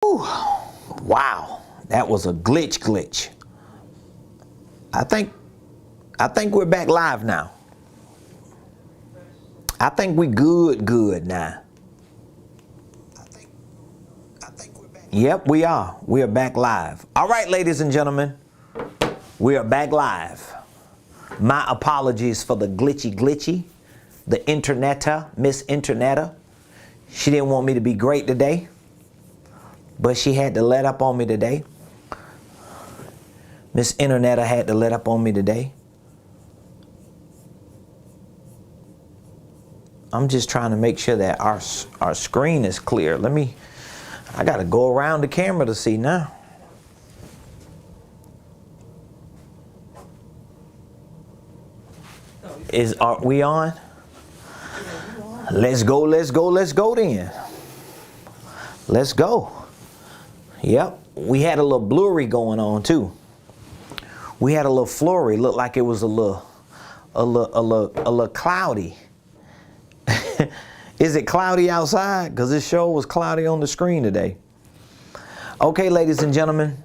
Whew. Wow, that was a glitch. I think we're back live now. I think we good now. I think we're back. Yep, we are. We are back live. All right, ladies and gentlemen, we are back live. My apologies for the glitchy, the interneta, Miss Interneta. She didn't want me to be great today, but she had to let up on me today. Miss Interneta had to let up on me today. I'm just trying to make sure that our screen is clear. I gotta go around the camera to see now. Are we on? Let's go then. Let's go. Yep, we had a little blurry going on too. We had a little flurry, looked like it was a little cloudy. Is it cloudy outside? Because this show was cloudy on the screen today. Okay, ladies and gentlemen,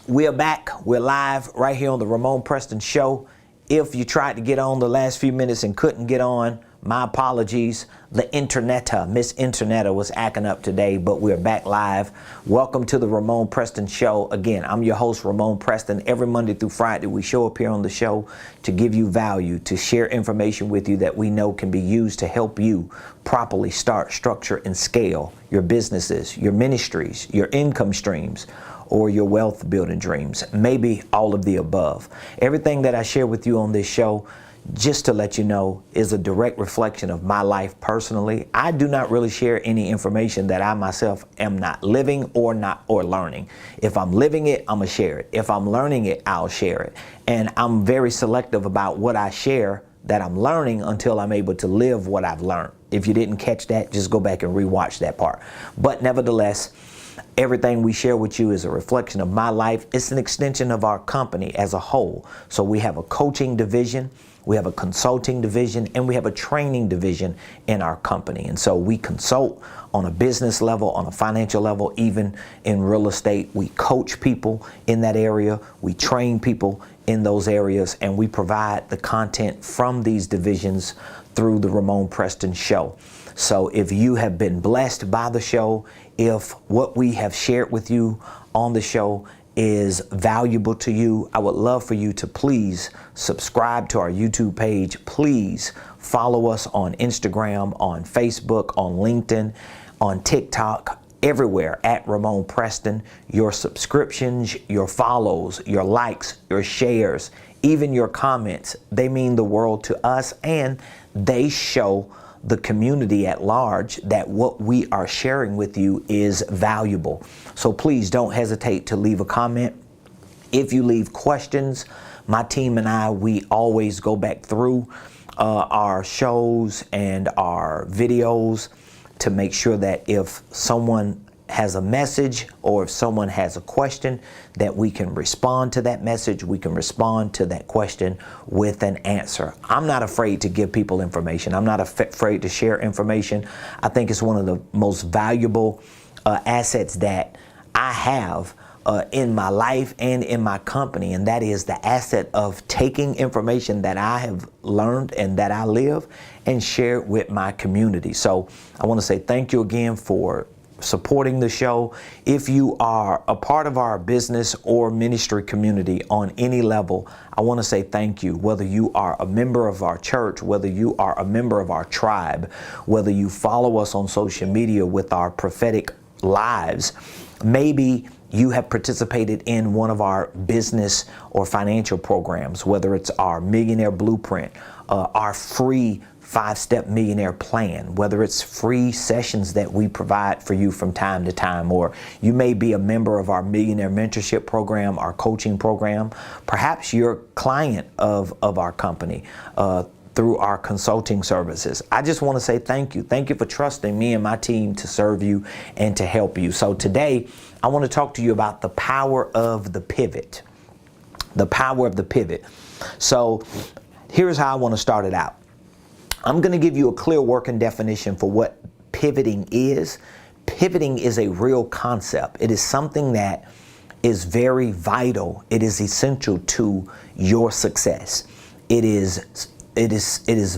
we are back. We're live right here on the Ramon Preston Show. If you tried to get on the last few minutes and couldn't get on, my apologies. The interneta, Miss Interneta, was acting up today, but we're back live. Welcome to the Ramon Preston Show. Again, I'm your host, Ramon Preston. Every Monday through Friday, we show up here on the show to give you value, to share information with you that we know can be used to help you properly start, structure, and scale your businesses, your ministries, your income streams, or your wealth building dreams. Maybe all of the above. Everything that I share with you on this show, just to let you know, is a direct reflection of my life personally. I do not really share any information that I myself am not living or learning. If I'm living it, I'm gonna share it. If I'm learning it, I'll share it. And I'm very selective about what I share that I'm learning until I'm able to live what I've learned. If you didn't catch that, just go back and rewatch that part. But nevertheless, everything we share with you is a reflection of my life. It's an extension of our company as a whole. So we have a coaching division, we have a consulting division, and we have a training division in our company. And so we consult on a business level, on a financial level, even in real estate. We coach people in that area. We train people in those areas, and we provide the content from these divisions through the Ramon Preston Show. So if you have been blessed by the show, if what we have shared with you on the show is valuable to you, I would love for you to please subscribe to our YouTube page. Please follow us on Instagram, on Facebook, on LinkedIn, on TikTok, everywhere at Ramon Preston. Your subscriptions, your follows, your likes, your shares, even your comments, they mean the world to us, and they show the community at large that what we are sharing with you is valuable. So please don't hesitate to leave a comment. If you leave questions, my team and I, we always go back through our shows and our videos to make sure that if someone has a message or if someone has a question, that we can respond to that message, we can respond to that question with an answer. I'm not afraid to give people information. I'm not afraid to share information. I think it's one of the most valuable assets that I have in my life and in my company, and that is the asset of taking information that I have learned and that I live and share it with my community. So I want to say thank you again for supporting the show. If you are a part of our business or ministry community on any level, I want to say thank you. Whether you are a member of our church, whether you are a member of our tribe, whether you follow us on social media with our prophetic lives, maybe you have participated in one of our business or financial programs, whether it's our Millionaire Blueprint, our free 5-step millionaire plan, whether it's free sessions that we provide for you from time to time, or you may be a member of our Millionaire Mentorship program, our coaching program. Perhaps you're a client of our company through our consulting services. I just want to say thank you. Thank you for trusting me and my team to serve you and to help you. So today, I want to talk to you about the power of the pivot. The power of the pivot. So here's how I want to start it out. I'm going to give you a clear working definition for what pivoting is. pivoting is a real concept. It is something that is very vital. It is essential to your success. It is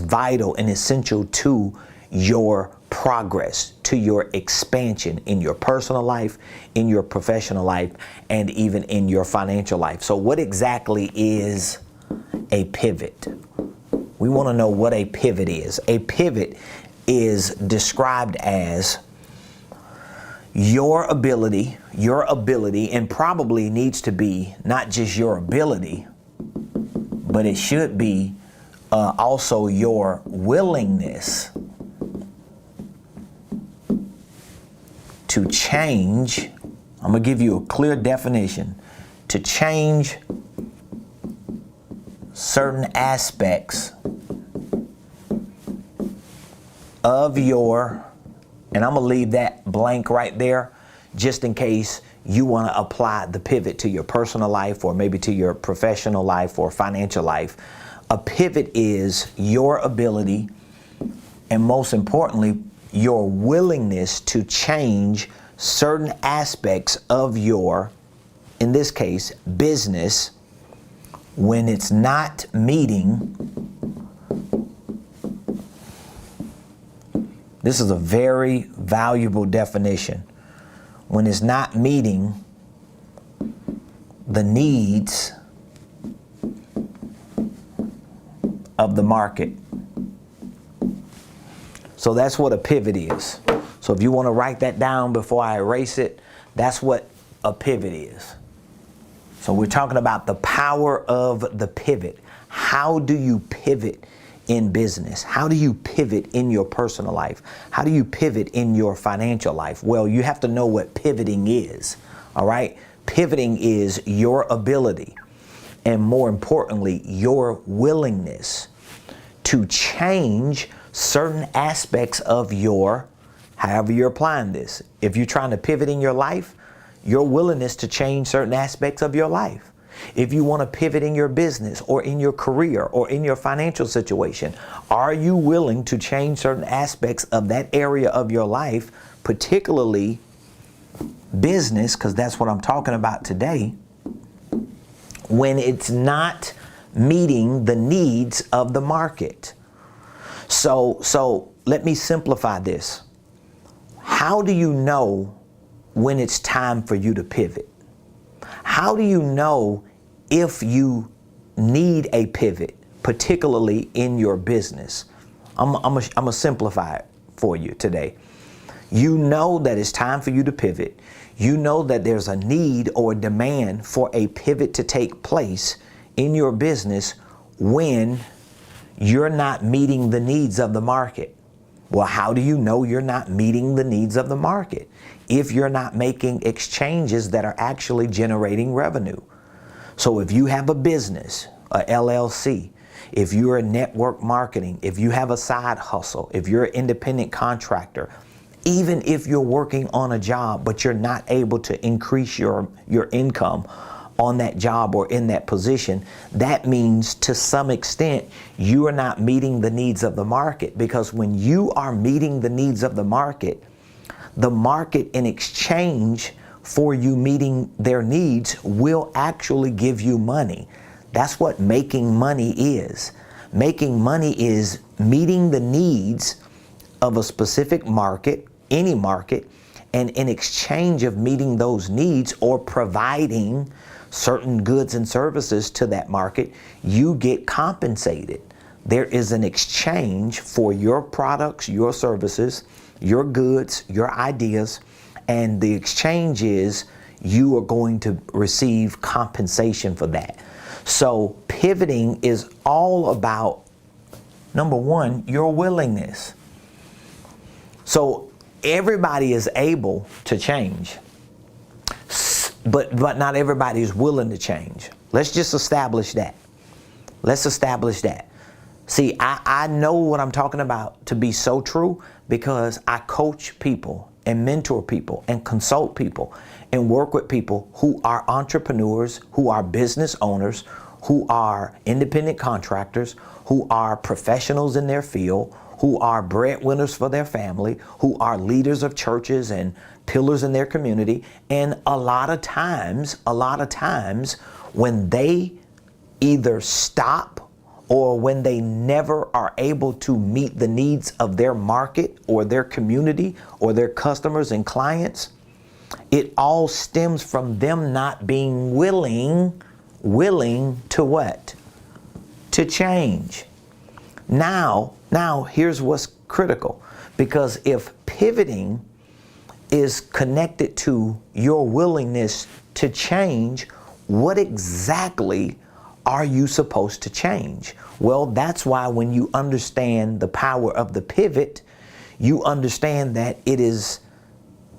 vital and essential to your progress, to your expansion in your personal life, in your professional life, and even in your financial life. So what exactly is a pivot? We want to know what a pivot is. A pivot is described as your ability, and probably needs to be not just your ability, but it should be also your willingness to change. I'm going to give you a clear definition. To change certain aspects of your, and I'm going to leave that blank right there just in case you want to apply the pivot to your personal life or maybe to your professional life or financial life. A pivot is your ability and most importantly, your willingness to change certain aspects of your, in this case, business when it's not meeting. This is a very valuable definition. When it's not meeting the needs of the market. So that's what a pivot is. So if you want to write that down before I erase it, that's what a pivot is. So we're talking about the power of the pivot. How do you pivot in business? How do you pivot in your personal life? How do you pivot in your financial life? Well, you have to know what pivoting is, all right? Pivoting is your ability and more importantly, your willingness to change certain aspects of your, however you're applying this. If you're trying to pivot in your life, your willingness to change certain aspects of your life. If you want to pivot in your business or in your career or in your financial situation, are you willing to change certain aspects of that area of your life, particularly business, because that's what I'm talking about today, when it's not meeting the needs of the market? So let me simplify this. How do you know when it's time for you to pivot? How do you know if you need a pivot, particularly in your business? I'm gonna simplify it for you today. You know that it's time for you to pivot. You know that there's a need or demand for a pivot to take place in your business when you're not meeting the needs of the market. Well, how do you know you're not meeting the needs of the market? If you're not making exchanges that are actually generating revenue. So if you have a business, a LLC, if you're a network marketing, if you have a side hustle, if you're an independent contractor, even if you're working on a job, but you're not able to increase your income on that job or in that position, that means to some extent you are not meeting the needs of the market. Because when you are meeting the needs of the market in exchange for you meeting their needs will actually give you money. That's what making money is. Making money is meeting the needs of a specific market, any market, and in exchange of meeting those needs or providing certain goods and services to that market, you get compensated. There is an exchange for your products, your services, your goods, your ideas, and the exchange is you are going to receive compensation for that. So pivoting is all about, number one, your willingness. So everybody is able to change, but not everybody is willing to change. Let's just establish that. Let's establish that. See, I know what I'm talking about to be so true because I coach people and mentor people and consult people and work with people who are entrepreneurs, who are business owners, who are independent contractors, who are professionals in their field, who are breadwinners for their family, who are leaders of churches and pillars in their community. And a lot of times, when they either stop or when they never are able to meet the needs of their market or their community or their customers and clients, it all stems from them not being willing to what? To change. Now, here's what's critical. Because if pivoting is connected to your willingness to change, what exactly are you supposed to change? Well, that's why when you understand the power of the pivot, you understand that it is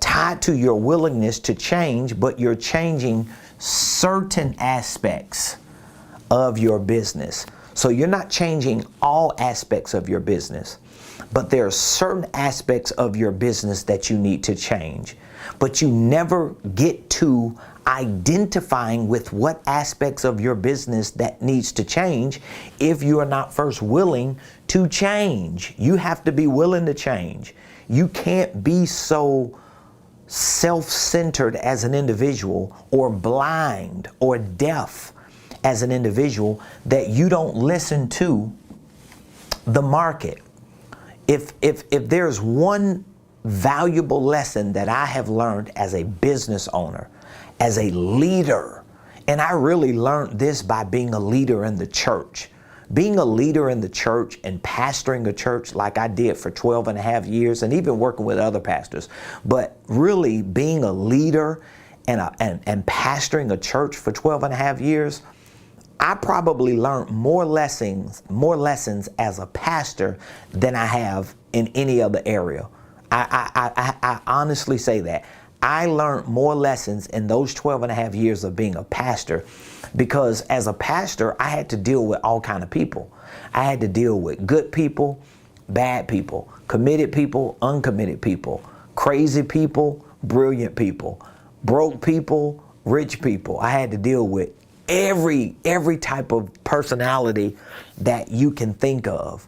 tied to your willingness to change, but you're changing certain aspects of your business. So you're not changing all aspects of your business, but there are certain aspects of your business that you need to change. But you never get to identifying with what aspects of your business that needs to change if you are not first willing to change. You have to be willing to change. You can't be so self-centered as an individual or blind or deaf as an individual that you don't listen to the market. If there's one valuable lesson that I have learned as a business owner, as a leader, and I really learned this by being a leader in the church. Being a leader in the church and pastoring a church like I did for 12 and a half years, and even working with other pastors, but really being a leader and pastoring a church for 12 and a half years, I probably learned more lessons as a pastor than I have in any other area. I honestly say that. I learned more lessons in those 12 and a half years of being a pastor, because as a pastor, I had to deal with all kinds of people. I had to deal with good people, bad people, committed people, uncommitted people, crazy people, brilliant people, broke people, rich people. I had to deal with every type of personality that you can think of.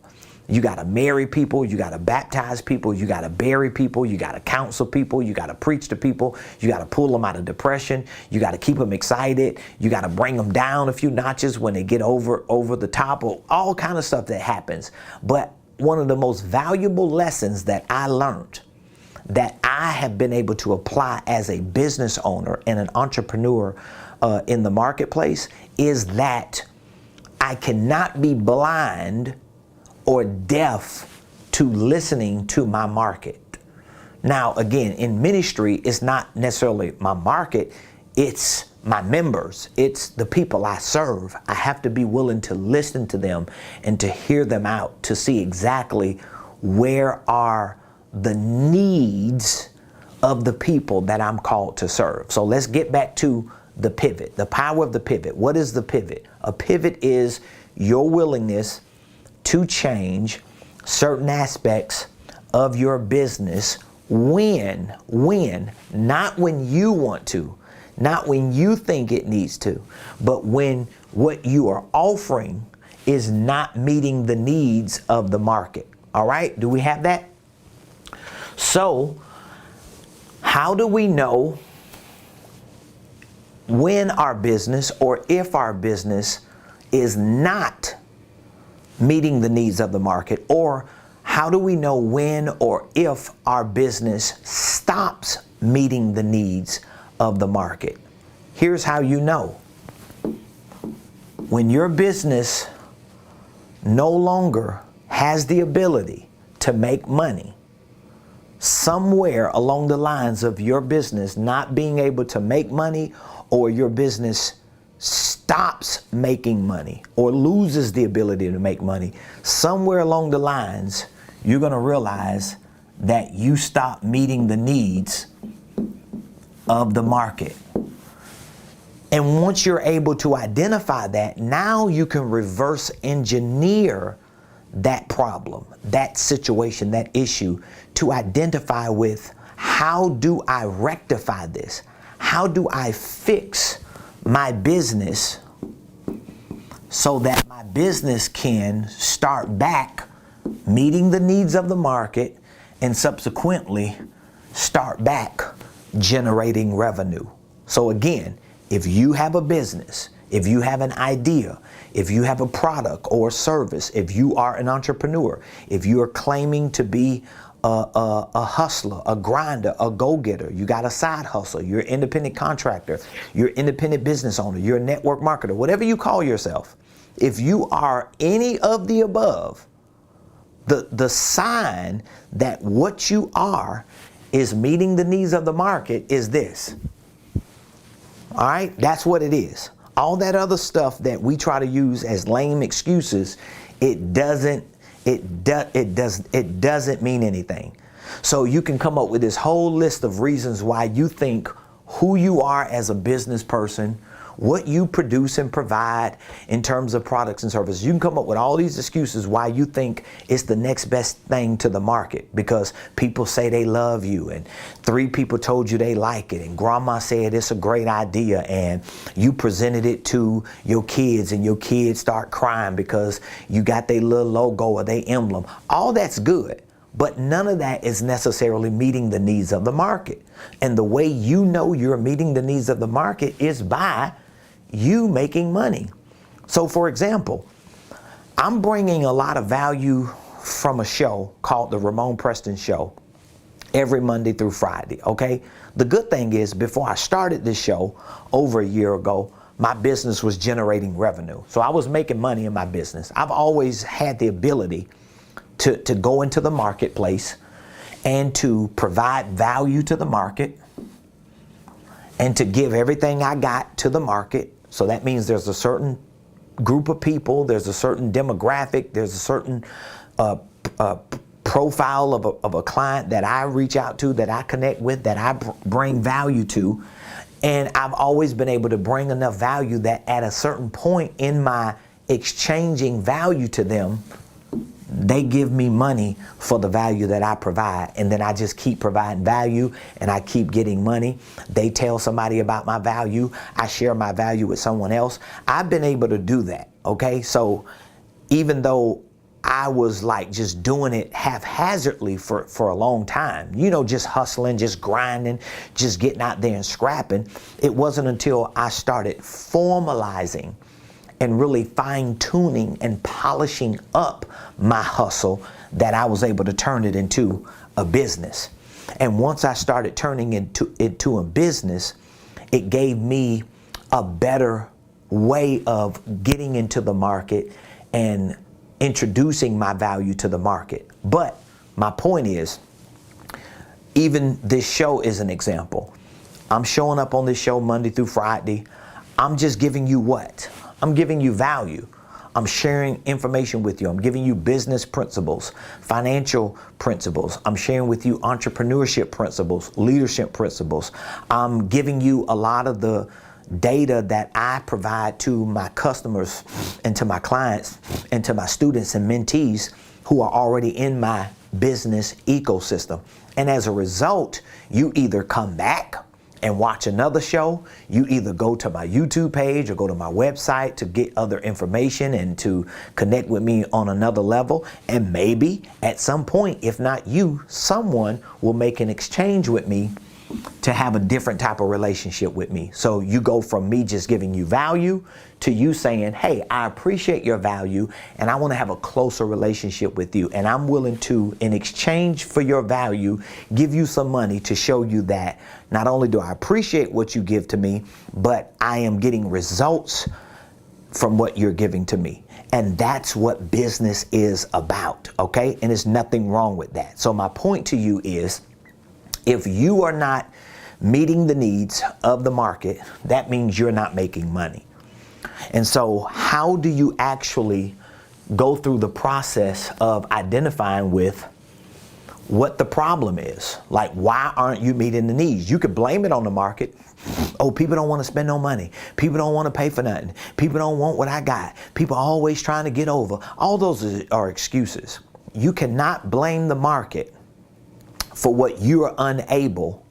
You got to marry people, you got to baptize people, you got to bury people, you got to counsel people, you got to preach to people, you got to pull them out of depression, you got to keep them excited, you got to bring them down a few notches when they get over the top, or all kind of stuff that happens. But one of the most valuable lessons that I learned, that I have been able to apply as a business owner and an entrepreneur in the marketplace, is that I cannot be blind or deaf to listening to my market. Now, again, in ministry, it's not necessarily my market, it's my members, it's the people I serve. I have to be willing to listen to them and to hear them out, to see exactly where are the needs of the people that I'm called to serve. So let's get back to the pivot, the power of the pivot. What is the pivot? A pivot is your willingness to change certain aspects of your business when, not when you want to, not when you think it needs to, but when what you are offering is not meeting the needs of the market. All right, do we have that? So, how do we know when our business, or if our business, is not meeting the needs of the market? Or how do we know when or if our business stops meeting the needs of the market? Here's how you know. When your business no longer has the ability to make money, somewhere along the lines of your business not being able to make money, or your business stops making money or loses the ability to make money, somewhere along the lines, you're going to realize that you stop meeting the needs of the market. And once you're able to identify that, now you can reverse engineer that problem, that situation, that issue, to identify with, how do I rectify this? How do I fix my business so that my business can start back meeting the needs of the market, and subsequently start back generating revenue. So again, if you have a business, if you have an idea, if you have a product or service, if you are an entrepreneur, if you are claiming to be a hustler, a grinder, a go-getter, you got a side hustle, you're an independent contractor, you're an independent business owner, you're a network marketer, whatever you call yourself, if you are any of the above, the sign that what you are is meeting the needs of the market is this. All right, that's what it is. All that other stuff that we try to use as lame excuses, it doesn't mean anything. So you can come up with this whole list of reasons why you think who you are as a business person, what you produce and provide in terms of products and services. You can come up with all these excuses why you think it's the next best thing to the market, because people say they love you and 3 people told you they like it and grandma said it's a great idea and you presented it to your kids and your kids start crying because you got their little logo or their emblem. All that's good. But none of that is necessarily meeting the needs of the market. And the way you know you're meeting the needs of the market is by you making money. So for example, I'm bringing a lot of value from a show called The Ramon Preston Show every Monday through Friday, okay? The good thing is, before I started this show over a year ago, my business was generating revenue. So I was making money in my business. I've always had the ability to go into the marketplace and to provide value to the market and to give everything I got to the market. So that means there's a certain group of people, there's a certain demographic, there's a certain profile of a client that I reach out to, that I connect with, that I bring value to. And I've always been able to bring enough value that at a certain point in my exchanging value to them, they give me money for the value that I provide. And then I just keep providing value and I keep getting money. They tell somebody about my value. I share my value with someone else. I've been able to do that. Okay. So even though I was like just doing it haphazardly for a long time, you know, just hustling, just grinding, just getting out there and scrapping, it wasn't until I started formalizing and really fine-tuning and polishing up my hustle that I was able to turn it into a business. And once I started turning it into a business, it gave me a better way of getting into the market and introducing my value to the market. But my point is, even this show is an example. I'm showing up on this show Monday through Friday. I'm just giving you what? I'm giving you value. I'm sharing information with you. I'm giving you business principles, financial principles. I'm sharing with you entrepreneurship principles, leadership principles. I'm giving you a lot of the data that I provide to my customers and to my clients and to my students and mentees who are already in my business ecosystem. And as a result, you either come back and watch another show, you either go to my YouTube page or go to my website to get other information and to connect with me on another level. And maybe at some point, if not you, someone will make an exchange with me to have a different type of relationship with me. So you go from me just giving you value to you saying, hey, I appreciate your value and I want to have a closer relationship with you. And I'm willing to, in exchange for your value, give you some money to show you that not only do I appreciate what you give to me, but I am getting results from what you're giving to me. And that's what business is about, okay? And there's nothing wrong with that. So my point to you is, if you are not meeting the needs of the market, that means you're not making money. And so how do you actually go through the process of identifying with what the problem is? Like, why aren't you meeting the needs? You could blame it on the market. Oh, people don't want to spend no money. People don't want to pay for nothing. People don't want what I got. People are always trying to get over. All those are excuses. You cannot blame the market for what you are unable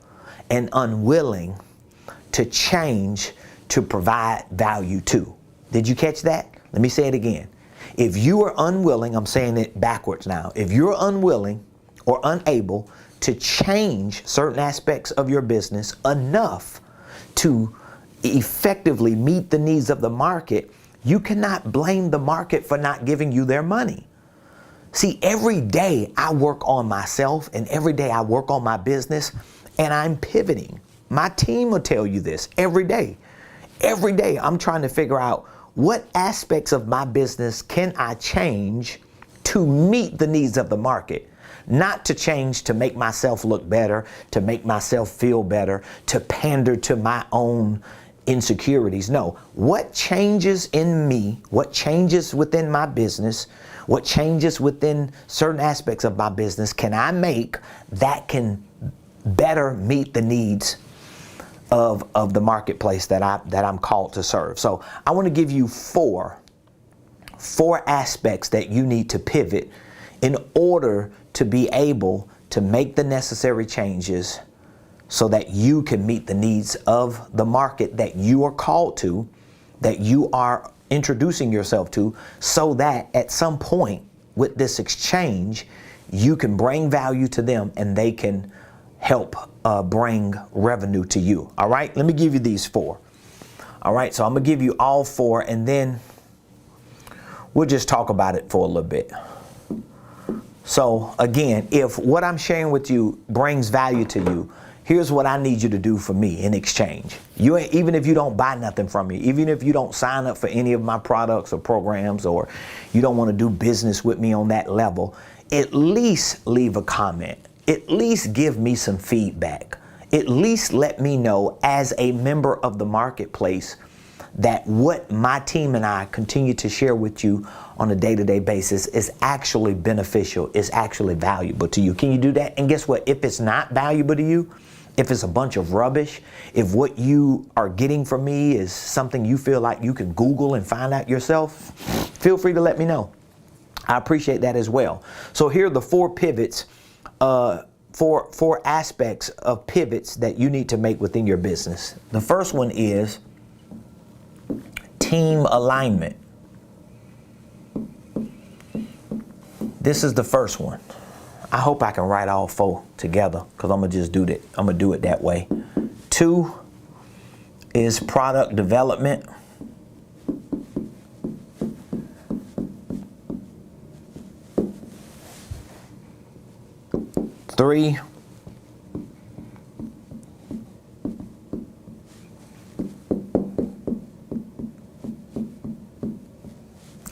and unwilling to change to provide value to. Did you catch that? Let me say it again. If you are unwilling, I'm saying it backwards now. If you're unwilling or unable to change certain aspects of your business enough to effectively meet the needs of the market, you cannot blame the market for not giving you their money. See, every day I work on myself and every day I work on my business and I'm pivoting. My team will tell you this every day. Every day I'm trying to figure out what aspects of my business can I change to meet the needs of the market. Not to change to make myself look better, to make myself feel better, to pander to my own insecurities. No, what changes in me, what changes within my business, what changes within certain aspects of my business can I make that can better meet the needs of the marketplace that I'm called to serve. So I want to give you four aspects that you need to pivot in order to be able to make the necessary changes so that you can meet the needs of the market that you are called to, that you are introducing yourself to, so that at some point with this exchange, you can bring value to them and they can help bring revenue to you. All right, let me give you these four. All right, so I'm gonna give you all four and then we'll just talk about it for a little bit. So again, if what I'm sharing with you brings value to you, here's what I need you to do for me in exchange. Even if you don't buy nothing from me, even if you don't sign up for any of my products or programs, or you don't want to do business with me on that level, at least leave a comment. At least give me some feedback. At least let me know as a member of the marketplace that what my team and I continue to share with you on a day-to-day basis is actually beneficial, is actually valuable to you. Can you do that? And guess what? If it's not valuable to you, if it's a bunch of rubbish, if what you are getting from me is something you feel like you can Google and find out yourself, feel free to let me know. I appreciate that as well. So here are the four pivots, four aspects of pivots that you need to make within your business. The first one is team alignment. This is the first one. I hope I can write all four together because I'm gonna just do that. I'm gonna do it that way. 2 is product development. 3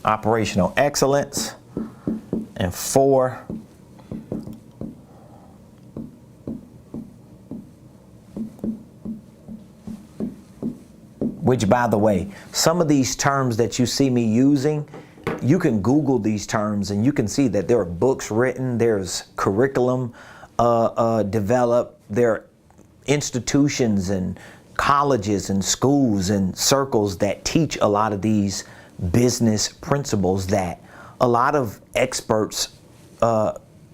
operational excellence, and 4 which, by the way, some of these terms that you see me using, you can Google these terms and you can see that there are books written, there's curriculum developed, there are institutions and colleges and schools and circles that teach a lot of these business principles that a lot of experts,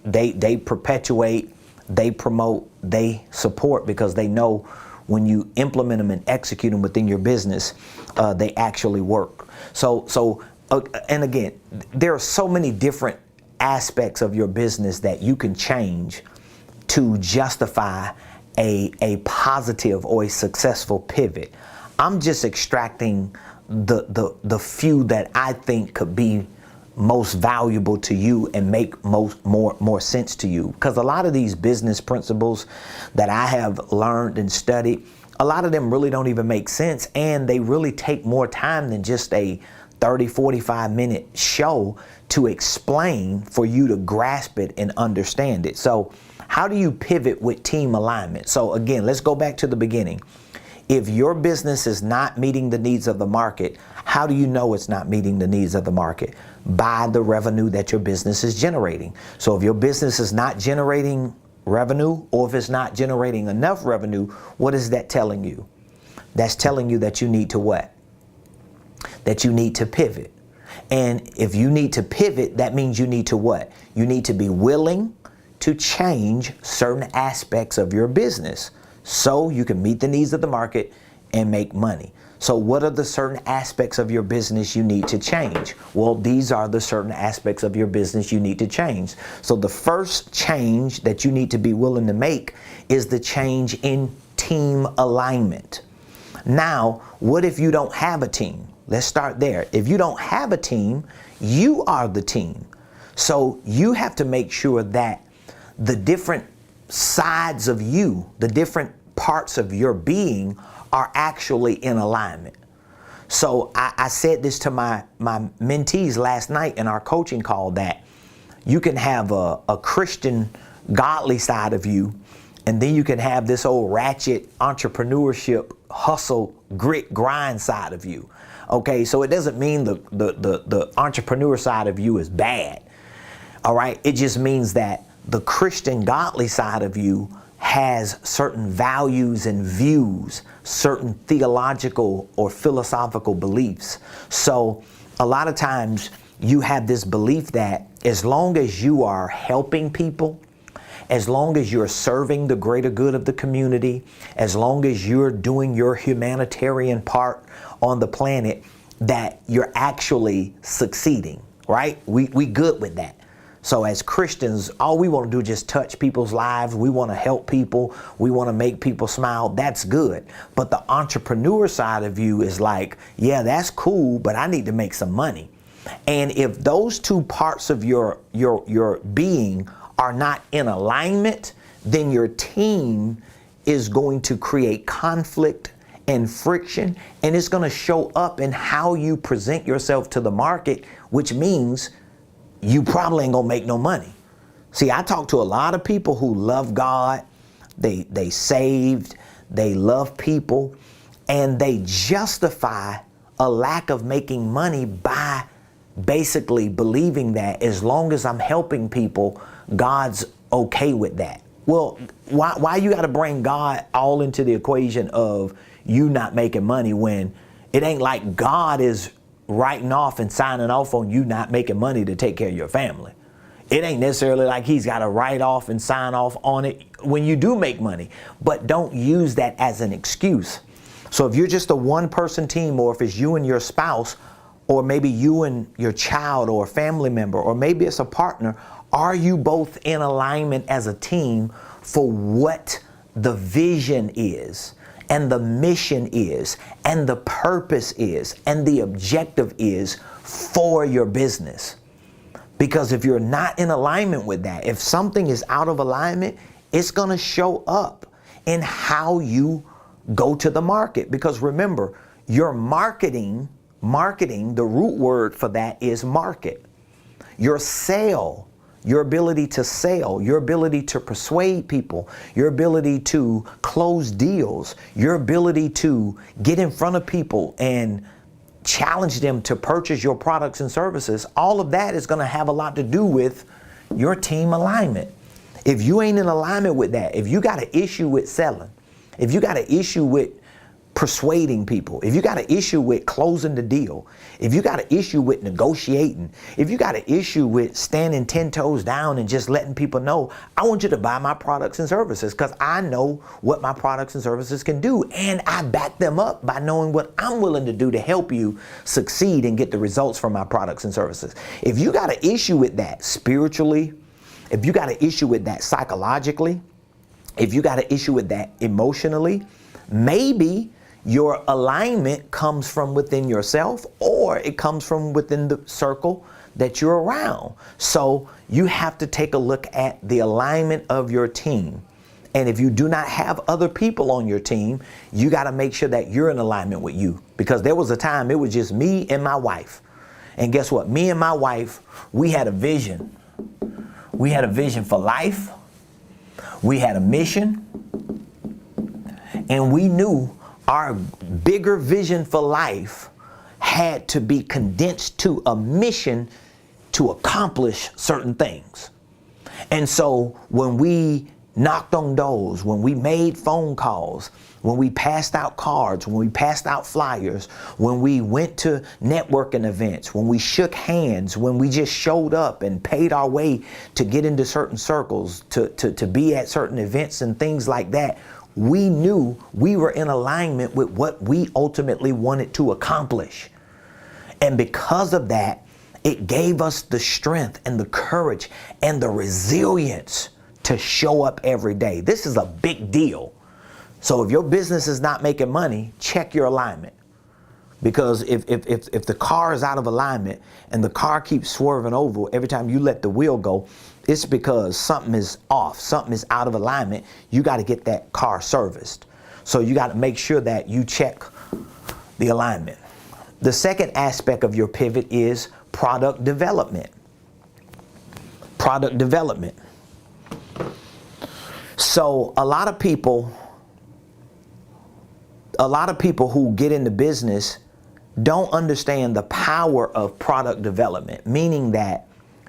they perpetuate, they promote, they support, because they know when you implement them and execute them within your business, they actually work. So and again, there are so many different aspects of your business that you can change to justify a positive or a successful pivot. I'm just extracting the few that I think could be most valuable to you and make more sense to you. Because a lot of these business principles that I have learned and studied, a lot of them really don't even make sense, and they really take more time than just a 30-45 minute show to explain for you to grasp it and understand it. So how do you pivot with team alignment? So again, let's go back to the beginning. If your business is not meeting the needs of the market, how do you know it's not meeting the needs of the market? By the revenue that your business is generating. So if your business is not generating revenue, or if it's not generating enough revenue, what is that telling you? That's telling you that you need to what? That you need to pivot. And if you need to pivot, that means you need to what? You need to be willing to change certain aspects of your business so you can meet the needs of the market and make money. So what are the certain aspects of your business you need to change? Well, these are the certain aspects of your business you need to change. So the first change that you need to be willing to make is the change in team alignment. Now, what if you don't have a team? Let's start there. If you don't have a team, you are the team. So you have to make sure that the different sides of you, the different parts of your being are actually in alignment. So I said this to my mentees last night in our coaching call, that you can have a Christian, godly side of you, and then you can have this old ratchet entrepreneurship, hustle, grit, grind side of you. Okay, so it doesn't mean the entrepreneur side of you is bad. All right, it just means that the Christian, godly side of you has certain values and views, certain theological or philosophical beliefs. So a lot of times you have this belief that as long as you are helping people, as long as you're serving the greater good of the community, as long as you're doing your humanitarian part on the planet, that you're actually succeeding, right? We good with that. So as Christians, all we want to do is just touch people's lives. We want to help people. We want to make people smile. That's good. But the entrepreneur side of you is like, yeah, that's cool, but I need to make some money. And if those two parts of your being are not in alignment, then your team is going to create conflict and friction, and it's going to show up in how you present yourself to the market, which means you probably ain't gonna make no money. See, I talk to a lot of people who love God, they saved, they love people, and they justify a lack of making money by basically believing that as long as I'm helping people, God's okay with that. Well, why you gotta bring God all into the equation of you not making money when it ain't like God is writing off and signing off on you not making money to take care of your family? It ain't necessarily like he's got to write off and sign off on it when you do make money, but don't use that as an excuse. So if you're just a one-person team, or if it's you and your spouse, or maybe you and your child or a family member, or maybe it's a partner, are you both in alignment as a team for what the vision is, and the mission is, and the purpose is, and the objective is for your business? Because if you're not in alignment with that, if something is out of alignment, it's going to show up in how you go to the market. Because remember, your marketing, the root word for that is market. Your sale, your ability to sell, your ability to persuade people, your ability to close deals, your ability to get in front of people and challenge them to purchase your products and services, all of that is going to have a lot to do with your team alignment. If you ain't in alignment with that, if you got an issue with selling, if you got an issue with persuading people, if you got an issue with closing the deal, if you got an issue with negotiating, if you got an issue with standing 10 toes down and just letting people know, I want you to buy my products and services because I know what my products and services can do, and I back them up by knowing what I'm willing to do to help you succeed and get the results from my products and services. If you got an issue with that spiritually, if you got an issue with that psychologically, if you got an issue with that emotionally, maybe your alignment comes from within yourself, or it comes from within the circle that you're around. So you have to take a look at the alignment of your team. And if you do not have other people on your team, you got to make sure that you're in alignment with you. Because there was a time it was just me and my wife. And guess what? Me and my wife, we had a vision. We had a vision for life. We had a mission. And we knew our bigger vision for life had to be condensed to a mission to accomplish certain things. And so when we knocked on doors, when we made phone calls, when we passed out cards, when we passed out flyers, when we went to networking events, when we shook hands, when we just showed up and paid our way to get into certain circles, to be at certain events and things like that, we knew we were in alignment with what we ultimately wanted to accomplish. And because of that, it gave us the strength and the courage and the resilience to show up every day. This is a big deal. So if your business is not making money, check your alignment. Because if the car is out of alignment and the car keeps swerving over every time you let the wheel go, it's because something is off, something is out of alignment. You got to get that car serviced. So you got to make sure that you check the alignment. The second aspect of your pivot is product development. Product development. So a lot of people who get into business don't understand the power of product development, meaning that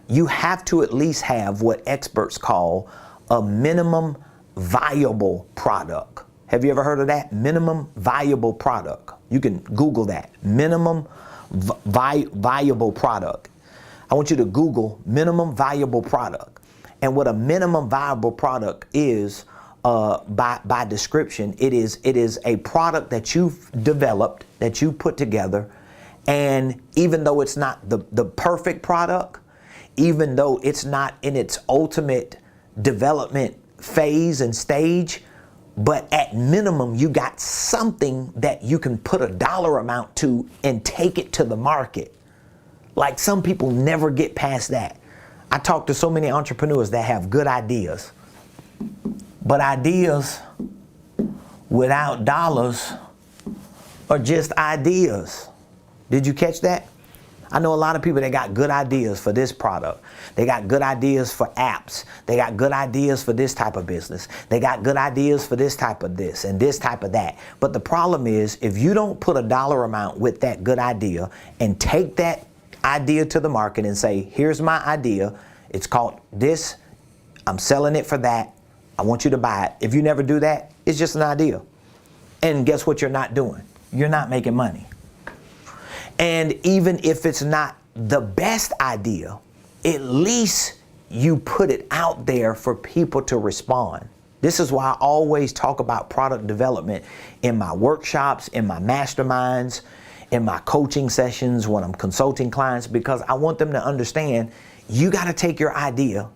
you have to at least have what experts call a minimum viable product. Have you ever heard of that? Minimum viable product. You can Google that. Minimum viable product. I want you to Google minimum viable product. And what a minimum viable product is, by description, it is a product that you've developed, that you put together, and even though it's not the perfect product, even though it's not in its ultimate development phase and stage, but at minimum you got something that you can put a dollar amount to and take it to the market. Like, some people never get past that. I talk to so many entrepreneurs that have good ideas, but ideas without dollars are just ideas. Did you catch that? I know a lot of people that got good ideas for this product. They got good ideas for apps. They got good ideas for this type of business. They got good ideas for this type of this and this type of that. But the problem is, if you don't put a dollar amount with that good idea and take that idea to the market and say, here's my idea. It's called this. I'm selling it for that. I want you to buy it. If you never do that, it's just an idea. And guess what you're not doing? You're not making money. And even if it's not the best idea, at least you put it out there for people to respond. This is why I always talk about product development in my workshops, in my masterminds, in my coaching sessions, when I'm consulting clients, because I want them to understand you got to take your idea,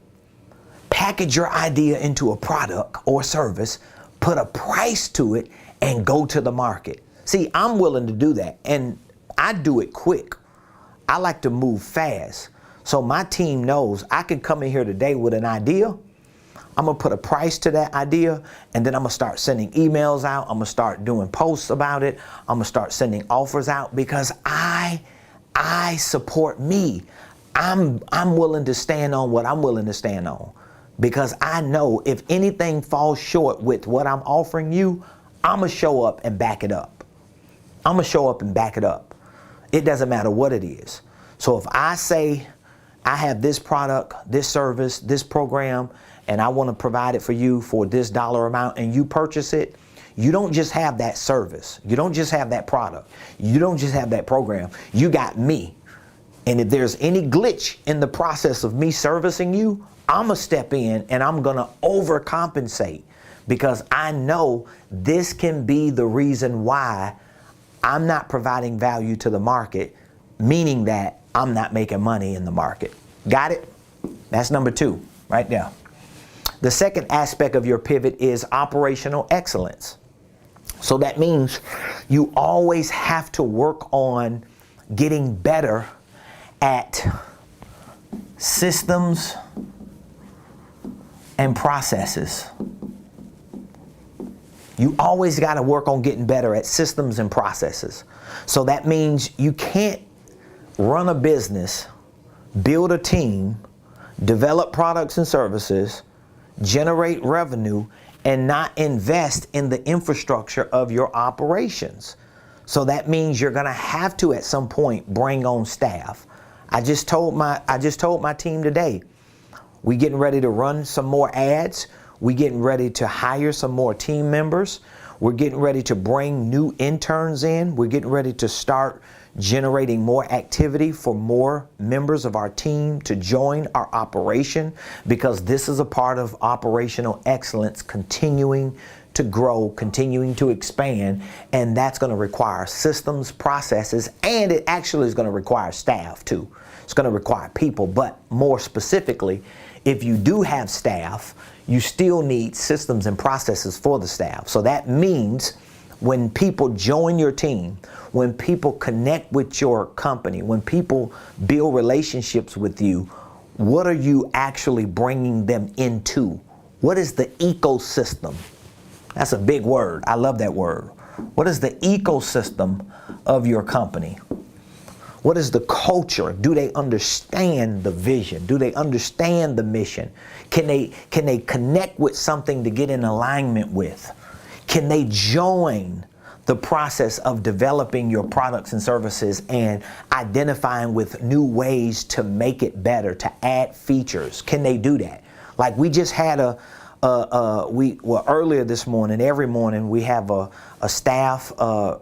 package your idea into a product or service, put a price to it, and go to the market. See, I'm willing to do that, and I do it quick. I like to move fast. So my team knows I can come in here today with an idea. I'm going to put a price to that idea, and then I'm going to start sending emails out. I'm going to start doing posts about it. I'm going to start sending offers out, because I support me. I'm willing to stand on what I'm willing to stand on, because I know if anything falls short with what I'm offering you, I'm going to show up and back it up. I'm going to show up and back it up. It doesn't matter what it is. So if I say I have this product, this service, this program, and I want to provide it for you for this dollar amount, and you purchase it, you don't just have that service. You don't just have that product. You don't just have that program. You got me. And if there's any glitch in the process of me servicing you, I'm going to step in and I'm going to overcompensate, because I know this can be the reason why I'm not providing value to the market, meaning that I'm not making money in the market. Got it? That's number 2 right there. The second aspect of your pivot is operational excellence. So that means you always have to work on getting better at systems and processes. You always got to work on getting better at systems and processes. So that means you can't run a business, build a team, develop products and services, generate revenue, and not invest in the infrastructure of your operations. So that means you're going to have to at some point bring on staff. I just told my team today, we getting ready to run some more ads. We're getting ready to hire some more team members. We're getting ready to bring new interns in. We're getting ready to start generating more activity for more members of our team to join our operation, because this is a part of operational excellence, continuing to grow, continuing to expand, and that's going to require systems, processes, and it actually is going to require staff too. It's going to require people, but more specifically, if you do have staff, you still need systems and processes for the staff. So that means when people join your team, when people connect with your company, when people build relationships with you, what are you actually bringing them into? What is the ecosystem? That's a big word. I love that word. What is the ecosystem of your company? What is the culture? Do they understand the vision? Do they understand the mission? Can they connect with something to get in alignment with? Can they join the process of developing your products and services and identifying with new ways to make it better, to add features? Can they do that? Like we just had earlier this morning, every morning we have a staff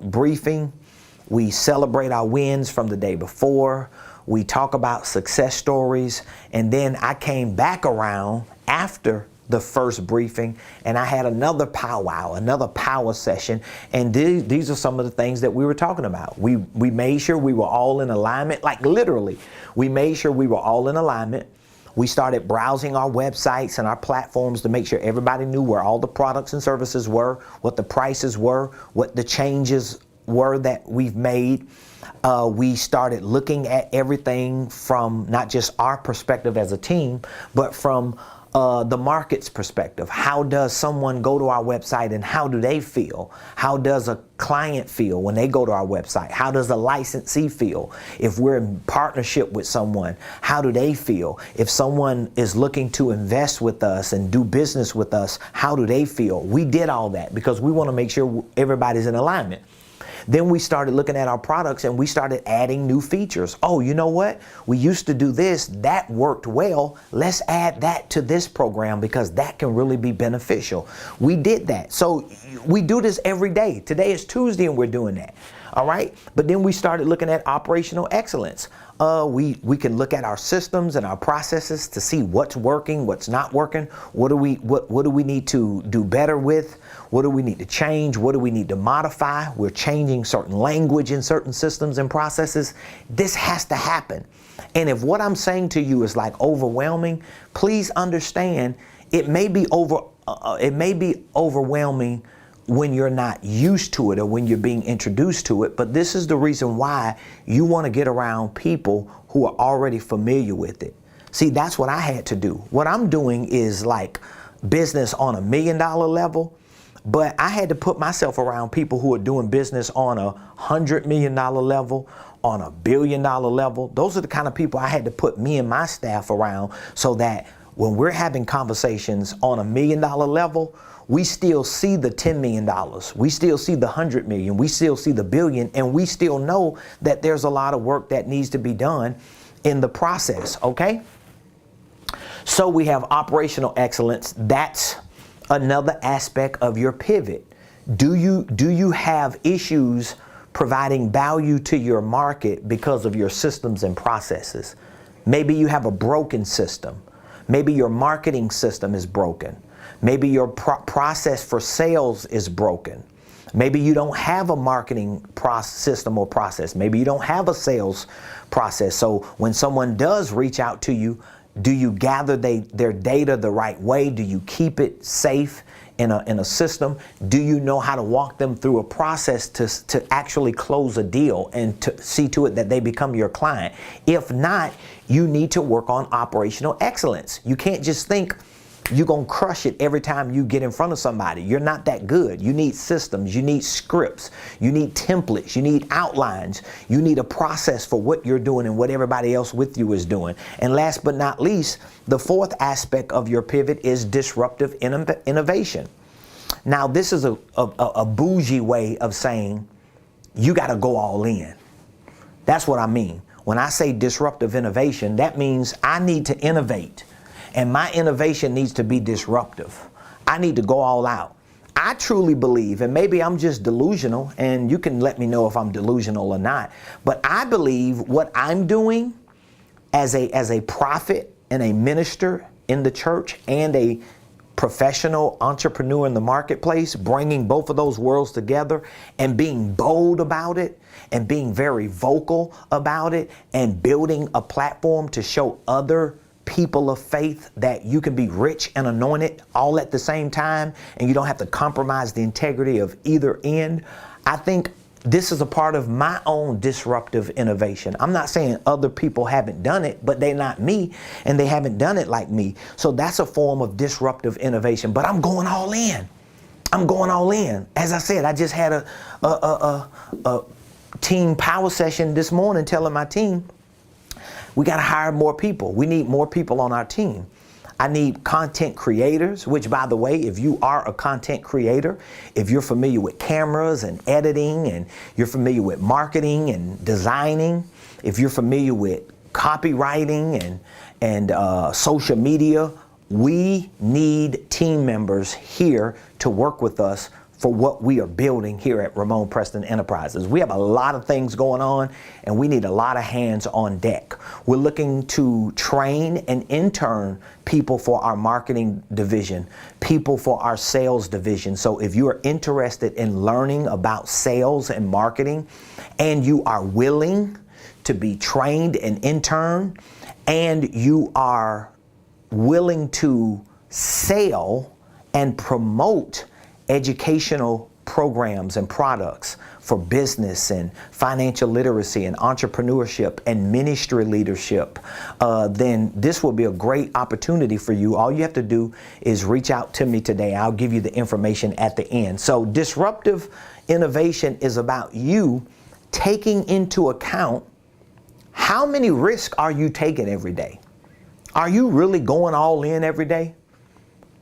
briefing. We celebrate our wins from the day before. We talk about success stories. And then I came back around after the first briefing and I had another powwow, another power session. And these are some of the things that we were talking about. We made sure we were all in alignment, like literally, we made sure we were all in alignment. We started browsing our websites and our platforms to make sure everybody knew where all the products and services were, what the prices were, what the changes were that we've made. We started looking at everything from not just our perspective as a team, but from the market's perspective. How does someone go to our website and how do they feel? How does a client feel when they go to our website? How does a licensee feel? If we're in partnership with someone, how do they feel? If someone is looking to invest with us and do business with us, how do they feel? We did all that because we want to make sure everybody's in alignment. Then we started looking at our products and we started adding new features. Oh, you know what? We used to do this. That worked well. Let's add that to this program because that can really be beneficial. We did that. So we do this every day. Today is Tuesday and we're doing that. All right. But then we started looking at operational excellence. We can look at our systems and our processes to see what's working, what's not working. What do we need to do better with? What do we need to change? What do we need to modify? We're changing certain language in certain systems and processes. This has to happen. And if what I'm saying to you is like overwhelming, please understand it may be overwhelming when you're not used to it or when you're being introduced to it. But this is the reason why you want to get around people who are already familiar with it. See, that's what I had to do. What I'm doing is like business on $1 million level, but I had to put myself around people who are doing business on $100 million level, on $1 billion level. Those are the kind of people I had to put me and my staff around so that when we're having conversations on $1 million level, we still see the $10 million. We still see the 100 million. We still see the billion. And we still know that there's a lot of work that needs to be done in the process. Okay. So we have operational excellence. That's another aspect of your pivot. Do you have issues providing value to your market because of your systems and processes? Maybe you have a broken system. Maybe your marketing system is broken. Maybe your process for sales is broken. Maybe you don't have a marketing system or process. Maybe you don't have a sales process. So when someone does reach out to you, do you gather their data the right way? Do you keep it safe in a system? Do you know how to walk them through a process to actually close a deal and to see to it that they become your client? If not, you need to work on operational excellence. You can't just think you're going to crush it every time you get in front of somebody. You're not that good. You need systems. You need scripts. You need templates. You need outlines. You need a process for what you're doing and what everybody else with you is doing. And last but not least, the fourth aspect of your pivot is disruptive innovation. Now, this is a bougie way of saying you got to go all in. That's what I mean. When I say disruptive innovation, that means I need to innovate. And my innovation needs to be disruptive. I need to go all out. I truly believe, and maybe I'm just delusional, and you can let me know if I'm delusional or not, but I believe what I'm doing as a prophet and a minister in the church and a professional entrepreneur in the marketplace, bringing both of those worlds together and being bold about it and being very vocal about it and building a platform to show other people of faith that you can be rich and anointed all at the same time and you don't have to compromise the integrity of either end. I think this is a part of my own disruptive innovation. I'm not saying other people haven't done it, but they're not me and they haven't done it like me. So that's a form of disruptive innovation, but I'm going all in. I'm going all in. As I said, I just had a team power session this morning telling my team, we got to hire more people. We need more people on our team. I need content creators, which, by the way, if you are a content creator, if you're familiar with cameras and editing and you're familiar with marketing and designing, if you're familiar with copywriting and social media, we need team members here to work with us for what we are building here at Ramon Preston Enterprises. We have a lot of things going on and we need a lot of hands on deck. We're looking to train and intern people for our marketing division, people for our sales division. So if you are interested in learning about sales and marketing and you are willing to be trained and interned and you are willing to sell and promote educational programs and products for business and financial literacy and entrepreneurship and ministry leadership, then this will be a great opportunity for you. All you have to do is reach out to me today. I'll give you the information at the end. So disruptive innovation is about you taking into account how many risks are you taking every day? Are you really going all in every day?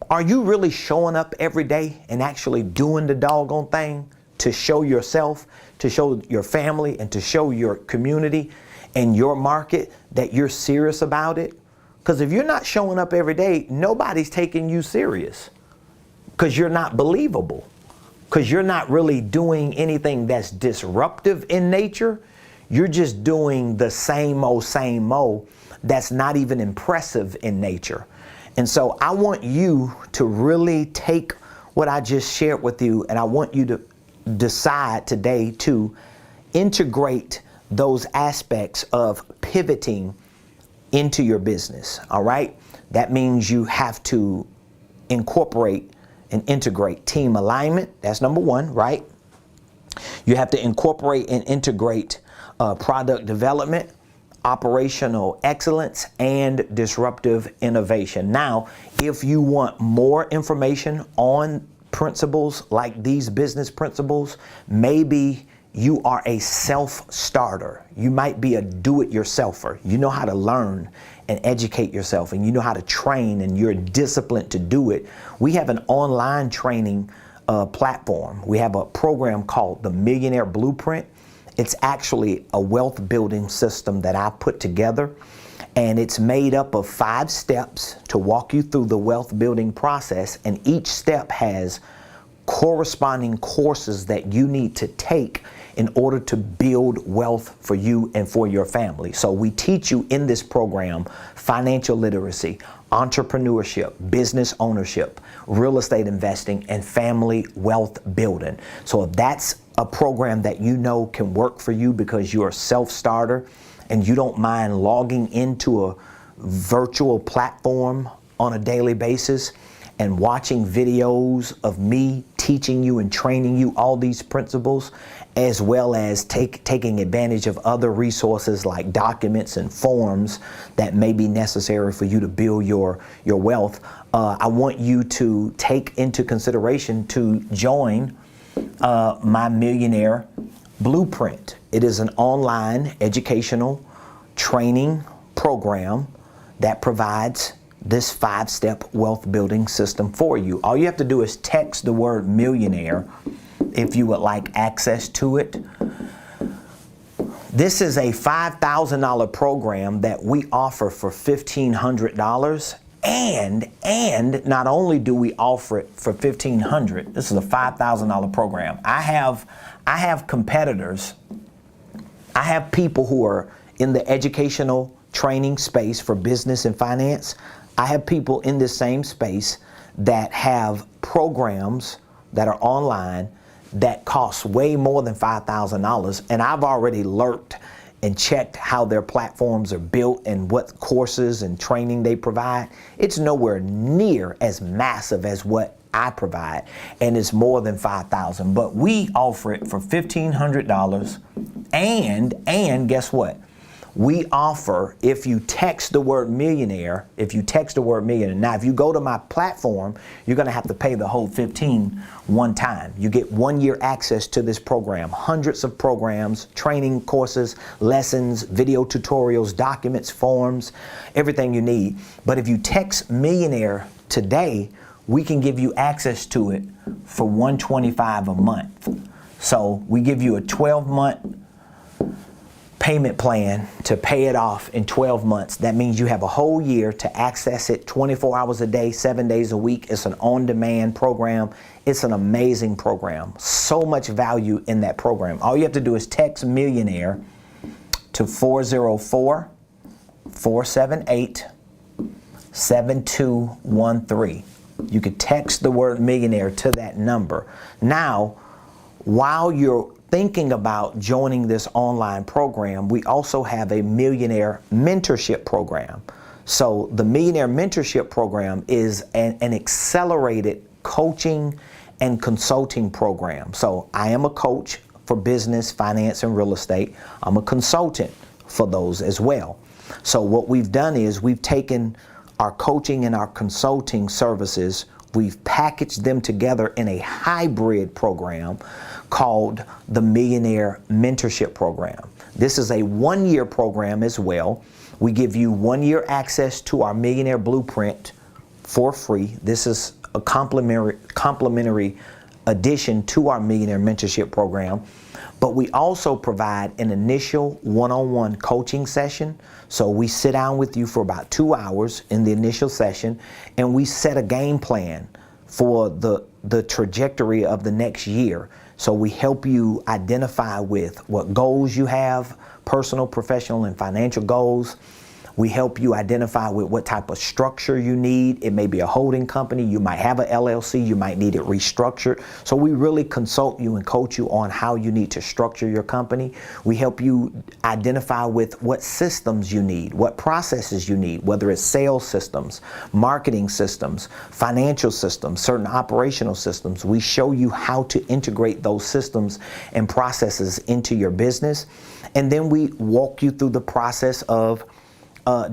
Are you really showing up every day and actually doing the doggone thing to show yourself, to show your family, and to show your community and your market that you're serious about it? Because if you're not showing up every day, nobody's taking you serious because you're not believable, because you're not really doing anything that's disruptive in nature. You're just doing the same old that's not even impressive in nature. And so I want you to really take what I just shared with you, and I want you to decide today to integrate those aspects of pivoting into your business, all right? That means you have to incorporate and integrate team alignment. That's number one, right? You have to incorporate and integrate product development, operational excellence, and disruptive innovation. Now, if you want more information on principles like these business principles, maybe you are a self-starter. You might be a do-it-yourselfer. You know how to learn and educate yourself, and you know how to train, and you're disciplined to do it. We have an online training platform. We have a program called the Millionaire Blueprint. It's actually a wealth building system that I put together, and it's made up of 5 steps to walk you through the wealth building process, and each step has corresponding courses that you need to take in order to build wealth for you and for your family. So we teach you in this program financial literacy, entrepreneurship, business ownership, real estate investing, and family wealth building. So if that's a program that you know can work for you because you're a self-starter and you don't mind logging into a virtual platform on a daily basis and watching videos of me teaching you and training you all these principles, as well as taking advantage of other resources like documents and forms that may be necessary for you to build your wealth, I want you to take into consideration to join my Millionaire Blueprint. It is an online educational training program that provides this 5-step wealth building system for you. All you have to do is text the word millionaire if you would like access to it. This is a $5,000 program that we offer for $1,500. And not only do we offer it for $1,500, this is a $5,000 program. I have competitors. I have people who are in the educational training space for business and finance. I have people in the same space that have programs that are online that cost way more than $5,000. And I've already lurked and checked how their platforms are built and what courses and training they provide. It's nowhere near as massive as what I provide, and it's more than $5,000. But we offer it for $1,500, and guess what? We offer, if you text the word millionaire, now if you go to my platform, you're gonna have to pay the whole 15 one time. You get 1 year access to this program, hundreds of programs, training courses, lessons, video tutorials, documents, forms, everything you need. But if you text millionaire today, we can give you access to it for $125 a month. So we give you a 12-month payment plan to pay it off in 12 months. That means you have a whole year to access it 24 hours a day, 7 days a week. It's an on-demand program. It's an amazing program. So much value in that program. All you have to do is text millionaire to 404-478-7213. You could text the word millionaire to that number. Now, while you're thinking about joining this online program, we also have a Millionaire Mentorship program. So the Millionaire Mentorship program is an accelerated coaching and consulting program. So I am a coach for business, finance, and real estate. I'm a consultant for those as well. So what we've done is we've taken our coaching and our consulting services, we've packaged them together in a hybrid program called the Millionaire Mentorship Program. This is a 1-year program as well. We give you 1 year access to our Millionaire Blueprint for free. This is a complimentary addition to our Millionaire Mentorship Program. But we also provide an initial one-on-one coaching session. So we sit down with you for about 2 hours in the initial session, and we set a game plan for the trajectory of the next year. So we help you identify with what goals you have, personal, professional, and financial goals. We help you identify with what type of structure you need. It may be a holding company. You might have a LLC. You might need it restructured. So we really consult you and coach you on how you need to structure your company. We help you identify with what systems you need, what processes you need, whether it's sales systems, marketing systems, financial systems, certain operational systems. We show you how to integrate those systems and processes into your business. And then we walk you through the process of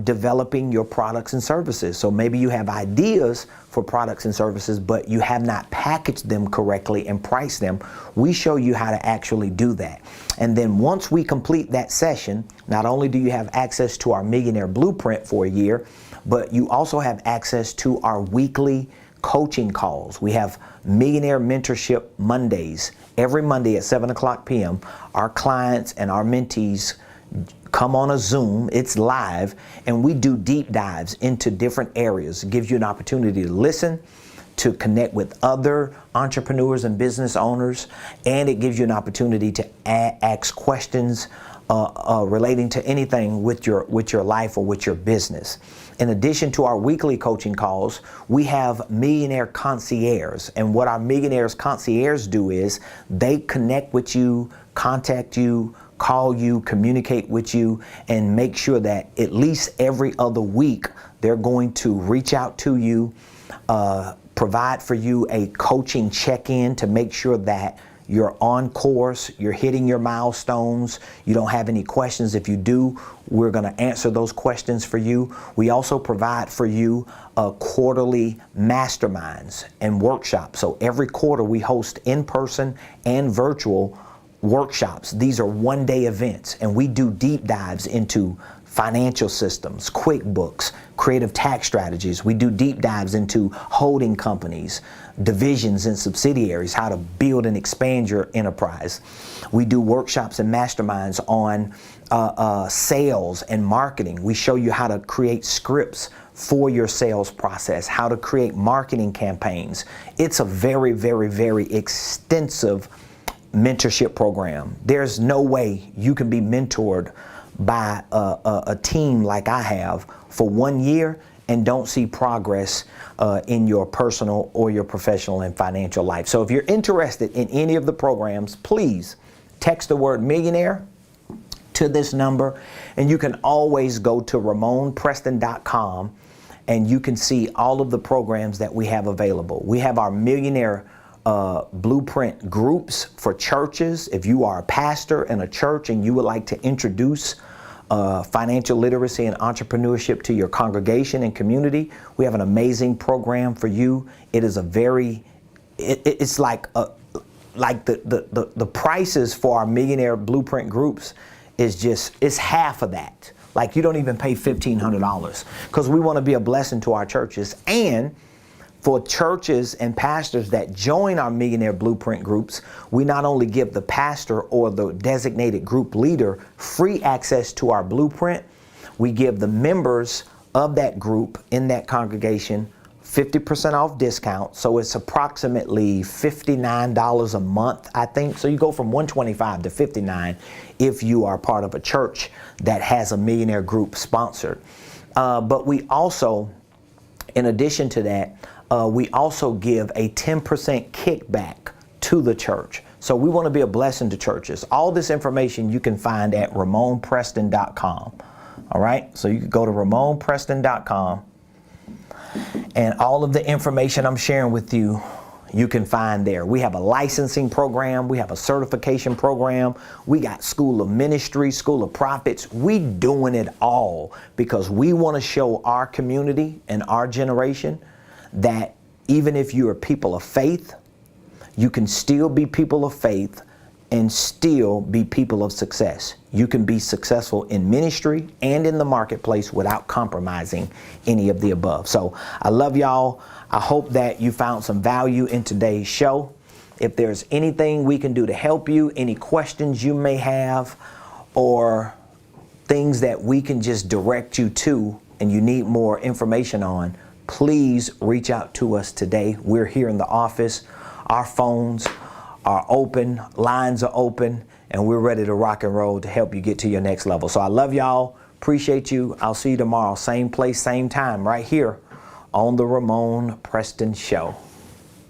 developing your products and services. So maybe you have ideas for products and services, but you have not packaged them correctly and priced them. We show you how to actually do that. And then once we complete that session, not only do you have access to our Millionaire Blueprint for a year, but you also have access to our weekly coaching calls. We have Millionaire Mentorship Mondays. Every Monday at 7 o'clock p.m., our clients and our mentees come on a Zoom, it's live, and we do deep dives into different areas. It gives you an opportunity to listen, to connect with other entrepreneurs and business owners, and it gives you an opportunity to ask questions relating to anything with your life or with your business. In addition to our weekly coaching calls, we have Millionaire Concierge, and what our Millionaires Concierge do is they connect with you, contact you, call you, communicate with you, and make sure that at least every other week they're going to reach out to you, provide for you a coaching check-in to make sure that you're on course, you're hitting your milestones, you don't have any questions. If you do, we're going to answer those questions for you. We also provide for you quarterly masterminds and workshops. So every quarter we host in-person and virtual workshops. These are one-day events, and we do deep dives into financial systems, QuickBooks, creative tax strategies. We do deep dives into holding companies, divisions and subsidiaries, how to build and expand your enterprise. We do workshops and masterminds on sales and marketing. We show you how to create scripts for your sales process, how to create marketing campaigns. It's a very, very, very extensive mentorship program. There's no way you can be mentored by a team like I have for 1 year and don't see progress in your personal or your professional and financial life. So if you're interested in any of the programs, please text the word millionaire to this number, and you can always go to RamonPreston.com and you can see all of the programs that we have available. We have our Millionaire Blueprint groups for churches. If you are a pastor in a church and you would like to introduce financial literacy and entrepreneurship to your congregation and community, we have an amazing program for you. It is a very, it's like the prices for our Millionaire Blueprint groups is just, it's half of that. Like, you don't even pay $1,500, because we want to be a blessing to our churches. And for churches and pastors that join our Millionaire Blueprint groups, we not only give the pastor or the designated group leader free access to our blueprint, we give the members of that group in that congregation 50% off discount. So it's approximately $59 a month, I think. So you go from $125 to $59 if you are part of a church that has a millionaire group sponsored. But we also, in addition to that, we also give a 10% kickback to the church. So we want to be a blessing to churches. All this information you can find at RamonPreston.com. All right, so you can go to RamonPreston.com, and all of the information I'm sharing with you, you can find there. We have a licensing program. We have a certification program. We got School of Ministry, School of Prophets. We doing it all because we want to show our community and our generation that even if you're people of faith, you can still be people of faith and still be people of success. You can be successful in ministry and in the marketplace without compromising any of the above. So I love y'all. I hope that you found some value in today's show. If there's anything we can do to help you, any questions you may have, or things that we can just direct you to and you need more information on, please reach out to us today. We're here in the office. Our phones are open, lines are open, and we're ready to rock and roll to help you get to your next level. So I love y'all. Appreciate you. I'll see you tomorrow. Same place, same time, right here on the Ramon Preston Show.